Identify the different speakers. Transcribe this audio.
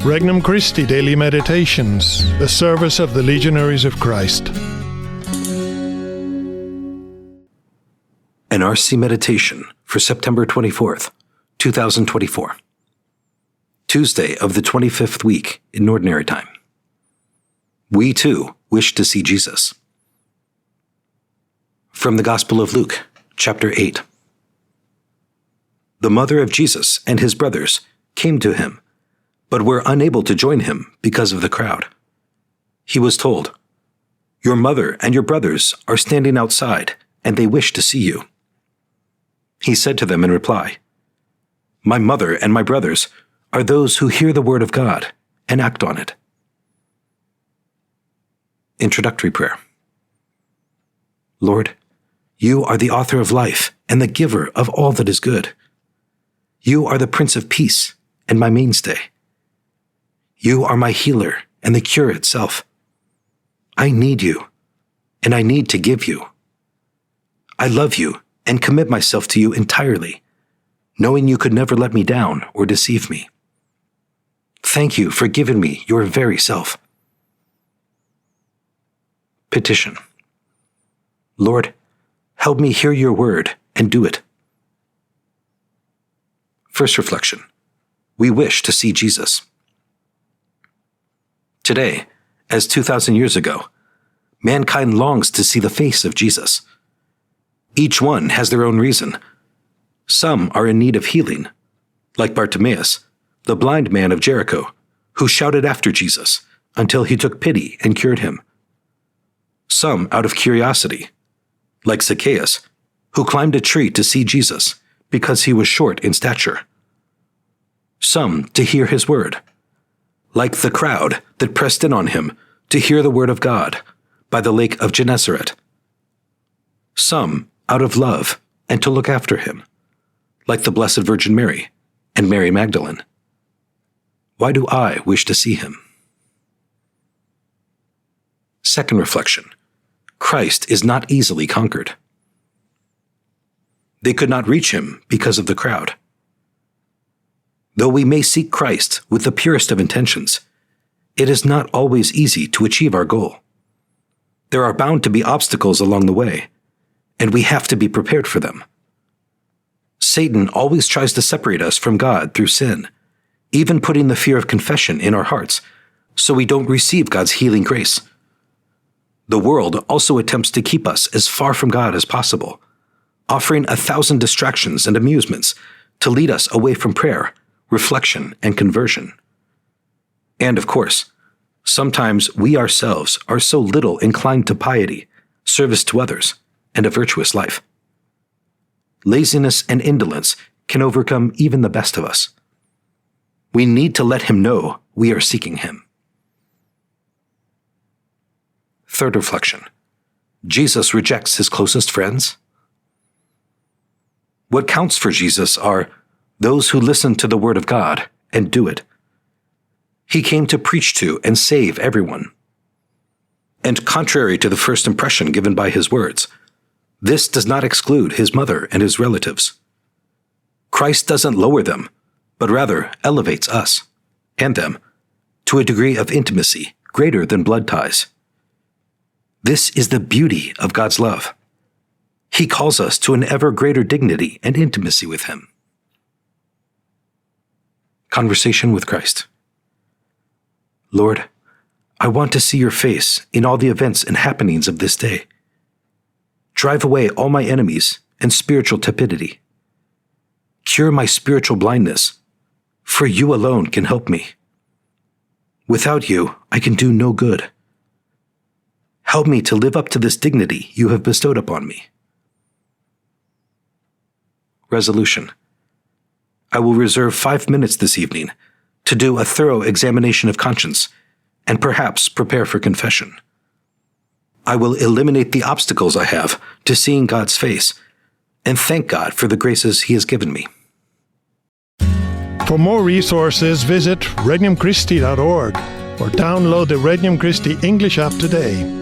Speaker 1: Regnum Christi Daily Meditations, the service of the Legionaries of Christ.
Speaker 2: An RC Meditation for September 24th, 2024. Tuesday of the 25th week in Ordinary Time. We too wish to see Jesus. From the Gospel of Luke, chapter 8. The mother of Jesus and his brothers came to him, but were unable to join him because of the crowd. He was told, "Your mother and your brothers are standing outside, and they wish to see you." He said to them in reply, "My mother and my brothers are those who hear the word of God and act on it." Introductory Prayer. Lord, you are the author of life and the giver of all that is good. You are the Prince of Peace and my mainstay. You are my healer and the cure itself. I need you, and I need to give you. I love you and commit myself to you entirely, knowing you could never let me down or deceive me. Thank you for giving me your very self. Petition. Lord, help me hear your word and do it. First reflection. We wish to see Jesus. Today, as 2,000 years ago, mankind longs to see the face of Jesus. Each one has their own reason. Some are in need of healing, like Bartimaeus, the blind man of Jericho, who shouted after Jesus until he took pity and cured him. Some out of curiosity, like Zacchaeus, who climbed a tree to see Jesus because he was short in stature. Some to hear his word, like the crowd that pressed in on him to hear the word of God by the lake of Gennesaret. Some out of love and to look after him, like the Blessed Virgin Mary and Mary Magdalene. Why do I wish to see him? Second reflection. Christ is not easily conquered. They could not reach him because of the crowd. Though we may seek Christ with the purest of intentions, it is not always easy to achieve our goal. There are bound to be obstacles along the way, and we have to be prepared for them. Satan always tries to separate us from God through sin, even putting the fear of confession in our hearts, so we don't receive God's healing grace. The world also attempts to keep us as far from God as possible, offering 1,000 distractions and amusements to lead us away from prayer, reflection, and conversion. And of course, sometimes we ourselves are so little inclined to piety, service to others, and a virtuous life. Laziness and indolence can overcome even the best of us. We need to let him know we are seeking him. Third reflection. Jesus rejects his closest friends. What counts for Jesus are those who listen to the word of God and do it. He came to preach to and save everyone. And contrary to the first impression given by his words, this does not exclude his mother and his relatives. Christ doesn't lower them, but rather elevates us and them to a degree of intimacy greater than blood ties. This is the beauty of God's love. He calls us to an ever greater dignity and intimacy with him. Conversation with Christ. Lord, I want to see your face in all the events and happenings of this day. Drive away all my enemies and spiritual tepidity. Cure my spiritual blindness, for you alone can help me. Without you, I can do no good. Help me to live up to this dignity you have bestowed upon me. Resolution. I will reserve 5 minutes this evening to do a thorough examination of conscience and perhaps prepare for confession. I will eliminate the obstacles I have to seeing God's face and thank God for the graces he has given me.
Speaker 1: For more resources, visit regnumchristi.org or download the Regnum Christi English app today.